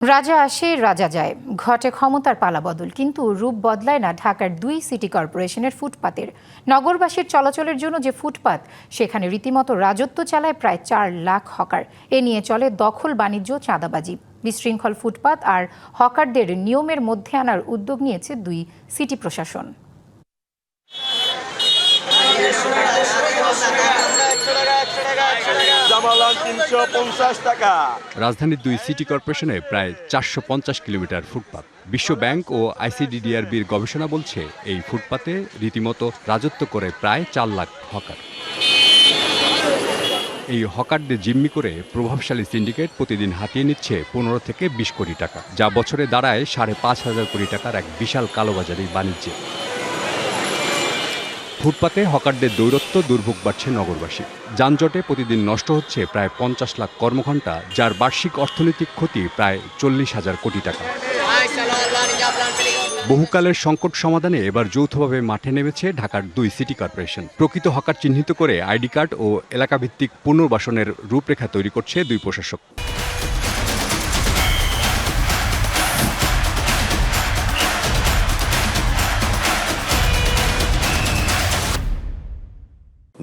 রাজা আসে রাজা যায়, ঘটে ক্ষমতার পালাবদল, কিন্তু রূপ বদলায় না ঢাকার 2 সিটি কর্পোরেশনের ফুটপাতের। নগরবাসীর চলাচলের জন্য যে ফুটপাত, সেখানে রীতিমতো রাজত্ব চালায় প্রায় 4 লাখ হকার। এ নিয়ে চলে দখল, বাণিজ্য, চাঁদাবাজি। বিশৃঙ্খল ফুটপাত আর হকারদের নিয়মের মধ্যে আনার উদ্যোগ নিয়েছে 2 সিটি প্রশাসন। রাজধানীর 2 সিটি কর্পোরেশনে প্রায় 450 কিলোমিটার ফুটপাত। বিশ্ব ব্যাংক ও আইসিডিডিআরবির গবেষণা বলছে, এই ফুটপাতে রীতিমতো রাজত্ব করে প্রায় 4 লাখ হকার। এই হকারদের জিম্মি করে প্রভাবশালী সিন্ডিকেট প্রতিদিন হাতিয়ে নিচ্ছে 15 থেকে 20 কোটি টাকা, যা বছরে দাঁড়ায় 5,500 কোটি টাকার এক বিশাল কালোবাজারি বাণিজ্যে। ফুটপাতে হকারদের দৌরত্ব দুর্ভোগ বাড়ছে নগরবাসী। যানজটে প্রতিদিন নষ্ট হচ্ছে প্রায় 50 লাখ কর্মঘণ্টা, যার বার্ষিক অর্থনৈতিক ক্ষতি প্রায় 40,000 কোটি টাকা। বহুকালের সংকট সমাধানে এবার যৌথভাবে মাঠে নেমেছে ঢাকার 2 সিটি কর্পোরেশন। প্রকৃত হকার চিহ্নিত করে আইডি কার্ড ও এলাকাভিত্তিক পুনর্বাসনের রূপরেখা তৈরি করছে 2 প্রশাসক।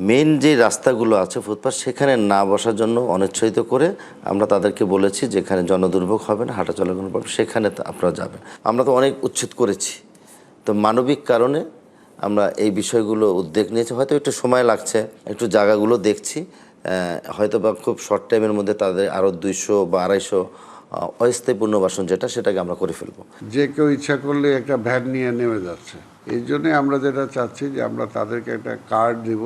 মেন যে রাস্তাগুলো আছে ফুটপাথ, সেখানে না বসার জন্য অনিচ্ছায়িত করে আমরা তাদেরকে বলেছি যেখানে জনদুর্ভোগ হবে না, হাঁটা চলাচল পাবে, সেখানে আপনারা যাবেন। আমরা তো অনেক উচ্ছেদ করেছি, তো মানবিক কারণে আমরা এই বিষয়গুলো উদ্যোগ নিয়েছি। হয়তো একটু সময় লাগছে, একটু জায়গাগুলো দেখছি, হয়তো বা খুব শর্ট টাইমের মধ্যে তাদের আরও 200 বা 250 অস্থায়ী পুনর্বাসন সেটাকে আমরা করে ফেলবো। যে কেউ ইচ্ছা করলে একটা ভ্যান নিয়ে নেমে যাচ্ছে। এই জন্যে আমরা যেটা চাচ্ছি যে আমরা তাদেরকে একটা কার্ড দেব,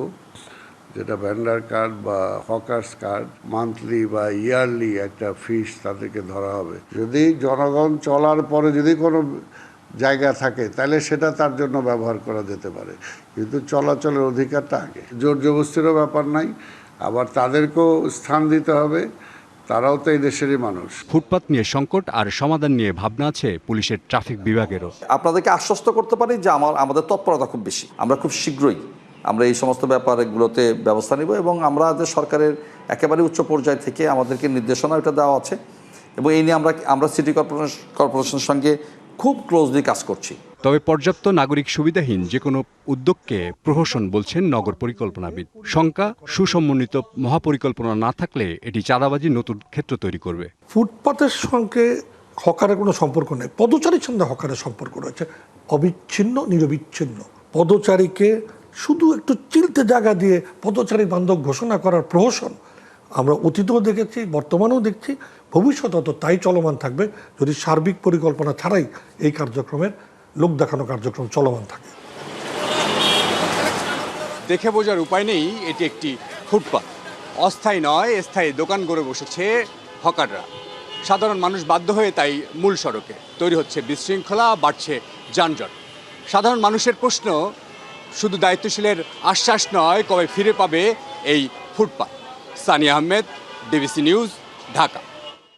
যেটা ভ্যান্ডার কার্ড বা হকার্স কার্ড, মান্থলি বা ইয়ারলি একটা ফিস তাদেরকে ধরা হবে। যদি জনগণ চলার পরে যদি কোনো জায়গা থাকে, তাহলে সেটা তার জন্য ব্যবহার করা যেতে পারে, কিন্তু চলাচলের অধিকারটা আগে। জোর জবরদস্তিরও ব্যাপার নাই, আবার তাদেরকেও স্থান দিতে হবে, তারাও তো এই দেশেরই মানুষ। ফুটপাত নিয়ে সংকট আর সমাধান নিয়ে ভাবনা আছে পুলিশের ট্রাফিক বিভাগেরও। আপনাদেরকে আশ্বস্ত করতে পারি যে আমাদের তৎপরতা খুব বেশি। আমরা খুব শীঘ্রই আমরা এই সমস্ত ব্যাপারগুলোতে ব্যবস্থা নিব, এবং আমরা যে সরকারের একেবারে উচ্চ পর্যায় থেকে আমাদেরকে নির্দেশনা এটা দেওয়া আছে, এবং এই নিয়ে আমরা সিটি কর্পোরেশনের সঙ্গে খুব ক্লোজলি কাজ করছি। তবে পর্যাপ্ত নাগরিক সুবিধাহীন যে কোনো উদ্যোগকে প্রহসন বলছেন নগর পরিকল্পনাবিদ। শঙ্কা, সুসমন্বিত মহাপরিকল্পনা না থাকলে এটি চাঁদাবাজির নতুন ক্ষেত্র তৈরি করবে। ফুটপাতের সঙ্গে হকারের কোনো সম্পর্ক নেই, পদচারীর সঙ্গে হকারের সম্পর্ক রয়েছে অবিচ্ছিন্ন, নিরবিচ্ছিন্ন। পদচারীকে শুধু একটু চিলতে জায়গা দিয়ে পদচারী বান্ধব ঘোষণা করার প্রহসন আমরা অতীতেও দেখেছি, বর্তমানেও দেখছি, ভবিষ্যতে তো তাই চলমান থাকবে যদি সার্বিক পরিকল্পনা ছাড়াই এই কার্যক্রমের লোক দেখানো কার্যক্রম চলমান থাকে। দেখে বোঝার উপায় নেই এটি একটি ফুটপাত। অস্থায়ী নয়, স্থায়ী দোকান গড়ে বসেছে হকাররা। সাধারণ মানুষ বাধ্য হয়ে তাই মূল সড়কে। তৈরি হচ্ছে বিশৃঙ্খলা, বাড়ছে যানজট। সাধারণ মানুষের প্রশ্ন, শুধু দায়িত্বশীলের আশ্বাস নয়, কবে ফিরে পাবে এই footpath. Sunny Ahmed, DBC news, Dhaka.